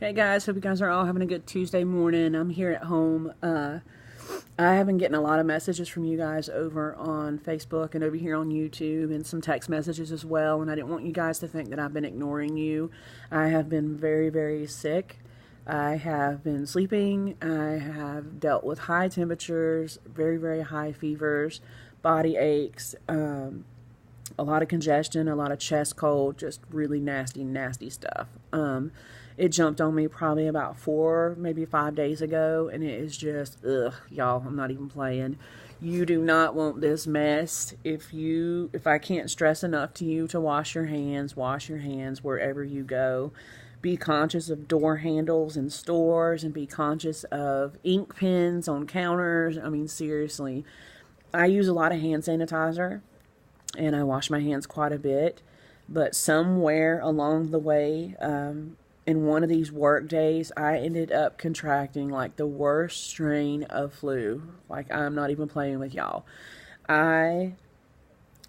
Hey guys, hope you guys are all having a good Tuesday morning. I'm here at home. I have been getting a lot of messages from you guys over on Facebook and over here on YouTube, and some text messages as well. And I didn't want you guys to think that I've been ignoring you. I have been very, very sick. I have been sleeping. I have dealt with high temperatures, very, very high fevers, body aches, a lot of congestion, a lot of chest cold, just really nasty, nasty stuff. It jumped on me probably about 4, maybe 5 days ago, and it is just, ugh, y'all, I'm not even playing. You do not want this mess. If I can't stress enough to you to wash your hands wherever you go. Be conscious of door handles in stores, and be conscious of ink pens on counters. I mean, seriously. I use a lot of hand sanitizer, and I wash my hands quite a bit, but somewhere along the way, in one of these work days, I ended up contracting like the worst strain of flu. Like, I'm not even playing with y'all. I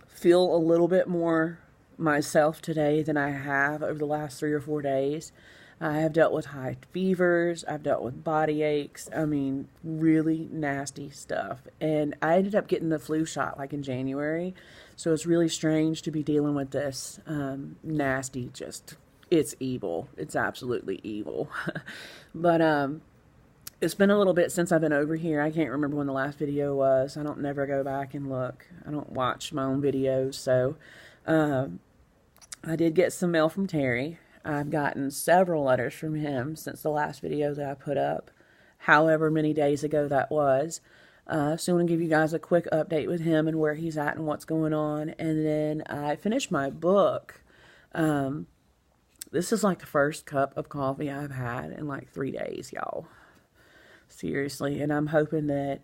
feel a little bit more myself today than I have over the last 3 or 4 days. I have dealt with high fevers. I've dealt with body aches. I mean, really nasty stuff. And I ended up getting the flu shot like in January. So it's really strange to be dealing with this nasty, just, it's evil. It's absolutely evil. But it's been a little bit since I've been over here. I can't remember when the last video was. I don't never go back and look. I don't watch my own videos. So I did get some mail from Terry. I've gotten several letters from him since the last video that I put up, however many days ago that was. So I'm going to give you guys a quick update with him and where he's at and what's going on. And then I finished my book. This is like the first cup of coffee I've had in like 3 days, y'all. Seriously. And I'm hoping that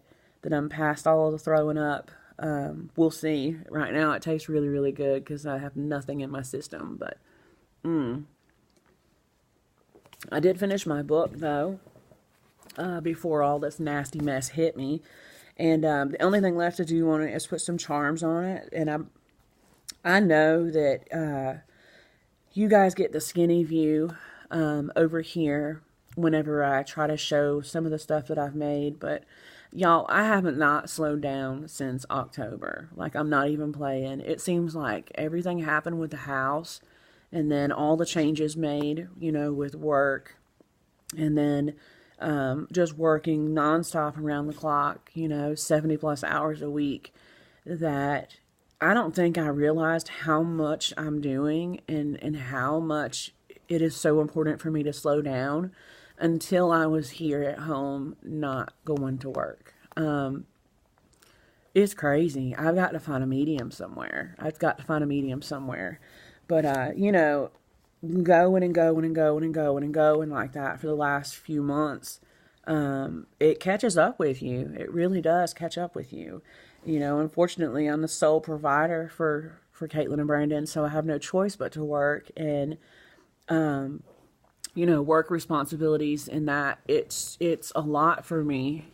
I'm past all of the throwing up. We'll see. Right now it tastes really, really good because I have nothing in my system. But, I did finish my book, though, before all this nasty mess hit me. And the only thing left to do on it is put some charms on it. And I know that you guys get the skinny view over here whenever I try to show some of the stuff that I've made. But, y'all, I haven't not slowed down since October. Like, I'm not even playing. It seems like everything happened with the house. And then all the changes made, with work, and then just working nonstop around the clock, 70 plus hours a week, that I don't think I realized how much I'm doing and how much it is so important for me to slow down until I was here at home not going to work. It's crazy. I've got to find a medium somewhere. But, going and going and going and going and going like that for the last few months, it catches up with you. It really does catch up with you. Unfortunately, I'm the sole provider for Caitlin and Brandon, so I have no choice but to work. And, work responsibilities and that, it's a lot for me.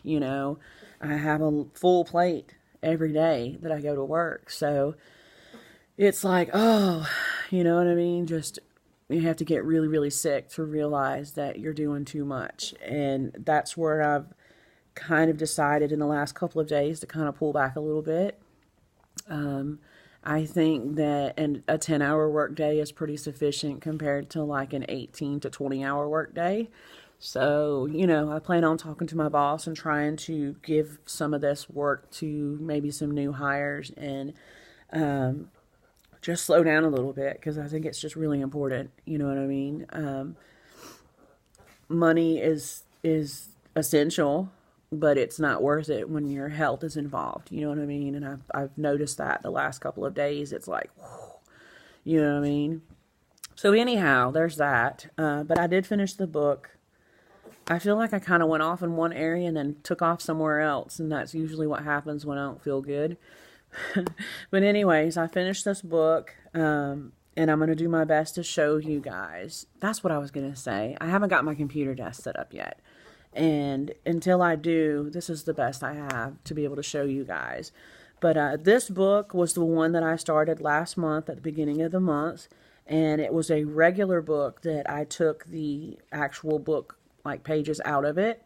I have a full plate every day that I go to work. So it's like, oh, you know what I mean? Just, you have to get really, really sick to realize that you're doing too much. And that's where I've kind of decided in the last couple of days to kind of pull back a little bit. I think that a 10-hour work day is pretty sufficient compared to like an 18 to 20-hour work day. So, I plan on talking to my boss and trying to give some of this work to maybe some new hires and, just slow down a little bit, because I think it's just really important. You know what I mean? Money is essential, but it's not worth it when your health is involved. You know what I mean? And I've noticed that the last couple of days. It's like, whew, you know what I mean? So anyhow, there's that. But I did finish the book. I feel like I kind of went off in one area and then took off somewhere else, and that's usually what happens when I don't feel good. But anyways, I finished this book, and I'm going to do my best to show you guys. That's what I was going to say. I haven't got my computer desk set up yet. And until I do, this is the best I have to be able to show you guys. But this book was the one that I started last month at the beginning of the month. And it was a regular book that I took the actual book, like, pages out of it.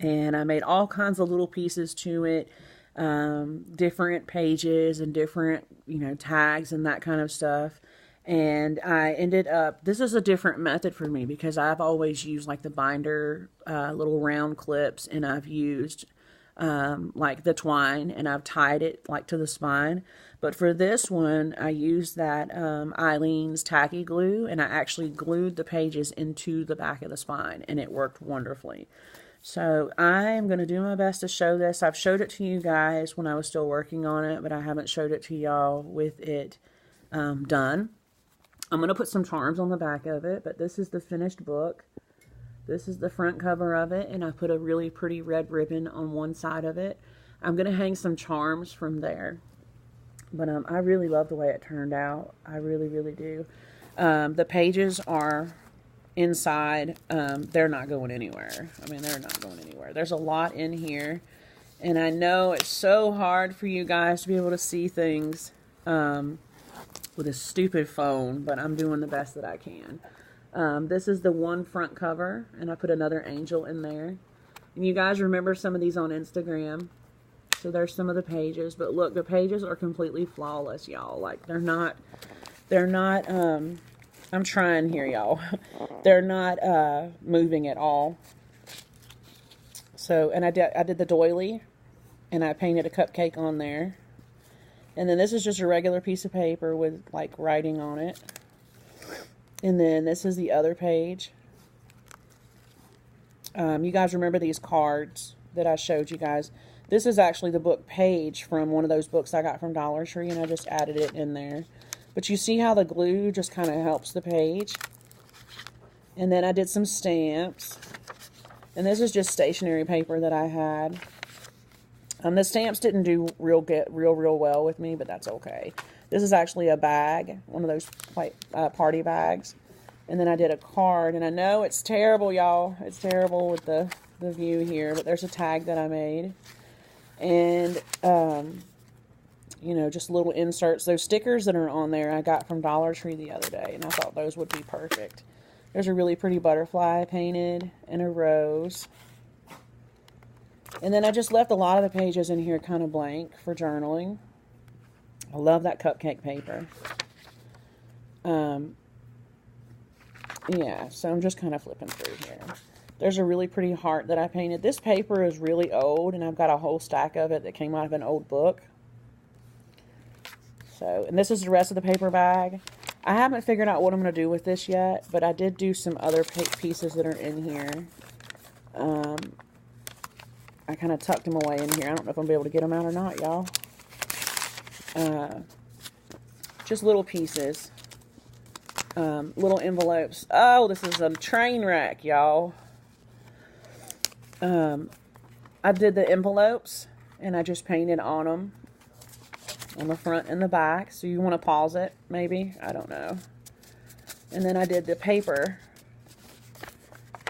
And I made all kinds of little pieces to it, different pages and different, tags and that kind of stuff. And I ended up, this is a different method for me because I've always used like the binder, little round clips, and I've used like the twine, and I've tied it like to the spine. But for this one, I used that Eileen's tacky glue, and I actually glued the pages into the back of the spine, and it worked wonderfully. So I am going to do my best to show this. I've showed it to you guys when I was still working on it, but I haven't showed it to y'all with it done. I'm going to put some charms on the back of it, but this is the finished book. This is the front cover of it, and I put a really pretty red ribbon on one side of it. I'm going to hang some charms from there. But I really love the way it turned out. I really, really do. The pages are inside. They're not going anywhere. I mean, they're not going anywhere. There's a lot in here. And I know it's so hard for you guys to be able to see things with a stupid phone, but I'm doing the best that I can. This is the one front cover, and I put another angel in there. And you guys remember some of these on Instagram. So there's some of the pages, but look, the pages are completely flawless, y'all. Like, they're not, I'm trying here, y'all. They're not, moving at all. So, and I did the doily, and I painted a cupcake on there. And then this is just a regular piece of paper with, like, writing on it. And then this is the other page. You guys remember these cards that I showed you guys? This is actually the book page from one of those books I got from Dollar Tree, and I just added it in there. But you see how the glue just kind of helps the page? And then I did some stamps. And this is just stationery paper that I had. The stamps didn't do real well with me, but that's okay. This is actually a bag, one of those party bags. And then I did a card, and I know it's terrible, y'all. It's terrible with the view here, but there's a tag that I made. And, just little inserts. Those stickers that are on there I got from Dollar Tree the other day, and I thought those would be perfect. There's a really pretty butterfly painted, and a rose. And then I just left a lot of the pages in here kind of blank for journaling. I love that cupcake paper. Yeah, so I'm just kind of flipping through here. There's a really pretty heart that I painted. This paper is really old, and I've got a whole stack of it that came out of an old book. So, and this is the rest of the paper bag. I haven't figured out what I'm going to do with this yet, but I did do some other pieces that are in here. I kind of tucked them away in here. I don't know if I'm going to be able to get them out or not, y'all. Just little pieces. Little envelopes. Oh, this is a train wreck, y'all. I did the envelopes, and I just painted on them on the front and the back. So you want to pause it, maybe? I don't know. And then I did the paper,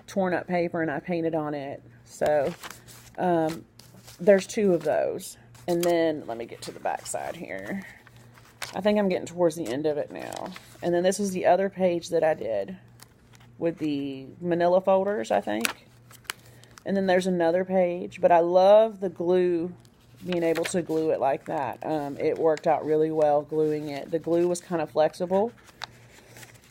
torn up paper, and I painted on it. So there's two of those. And then let me get to the back side here. I think I'm getting towards the end of it now. And then this is the other page that I did with the manila folders, I think. And then there's another page. But I love the glue, being able to glue it like that. It worked out really well gluing it. The glue was kind of flexible.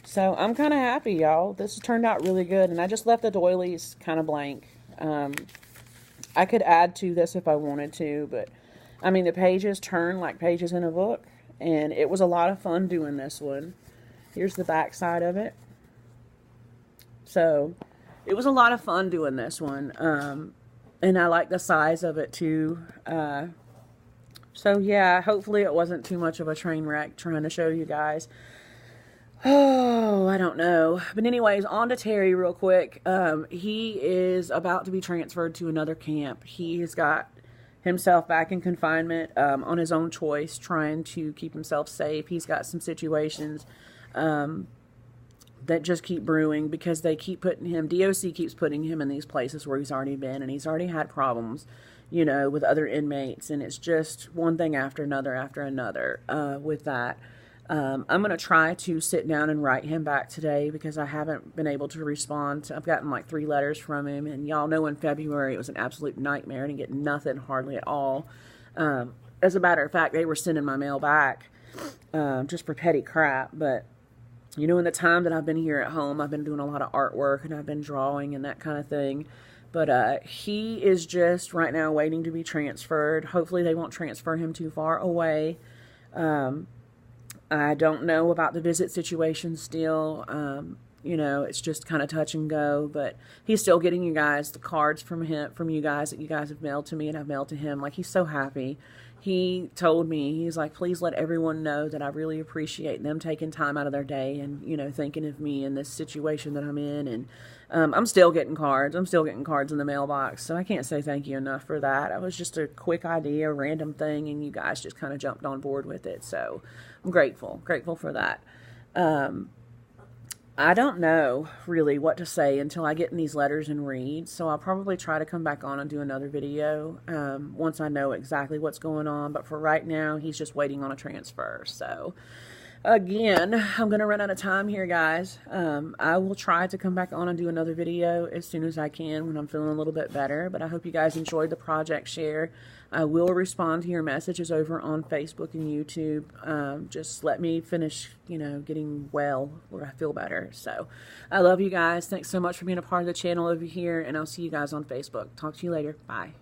So I'm kind of happy, y'all. This turned out really good. And I just left the doilies kind of blank. I could add to this if I wanted to. But, I mean, the pages turn like pages in a book. And it was a lot of fun doing this one. Here's the back side of it. So, it was a lot of fun doing this one. And I like the size of it, too. So, yeah, hopefully it wasn't too much of a train wreck trying to show you guys. Oh, I don't know. But anyways, on to Terry real quick. He is about to be transferred to another camp. He has got himself back in confinement on his own choice, trying to keep himself safe. He's got some situations that just keep brewing because they keep putting him, DOC keeps putting him in these places where he's already been, and he's already had problems, with other inmates, and it's just one thing after another with that. I'm going to try to sit down and write him back today because I haven't been able to respond. I've gotten like 3 letters from him, and y'all know in February it was an absolute nightmare. I didn't get nothing hardly at all. As a matter of fact, they were sending my mail back just for petty crap. But, you know, in the time that I've been here at home, I've been doing a lot of artwork and I've been drawing and that kind of thing. But he is just right now waiting to be transferred. Hopefully they won't transfer him too far away. I don't know about the visit situation still. You know, it's just kind of touch and go, but he's still getting you guys the cards from you guys that you guys have mailed to me and I've mailed to him. Like, he's so happy. He told me, he's like, please let everyone know that I really appreciate them taking time out of their day and, you know, thinking of me in this situation that I'm in. And I'm still getting cards. I'm still getting cards in the mailbox. So I can't say thank you enough for that. It was just a quick idea, a random thing, and you guys just kind of jumped on board with it. So I'm grateful for that. I don't know really what to say until I get in these letters and read, so I'll probably try to come back on and do another video once I know exactly what's going on, but for right now, he's just waiting on a transfer. So, again, I'm going to run out of time here, guys. I will try to come back on and do another video as soon as I can when I'm feeling a little bit better, but I hope you guys enjoyed the project share. I will respond to your messages over on Facebook and YouTube. Just let me finish, you know, getting well where I feel better. So I love you guys. Thanks so much for being a part of the channel over here, and I'll see you guys on Facebook. Talk to you later. Bye.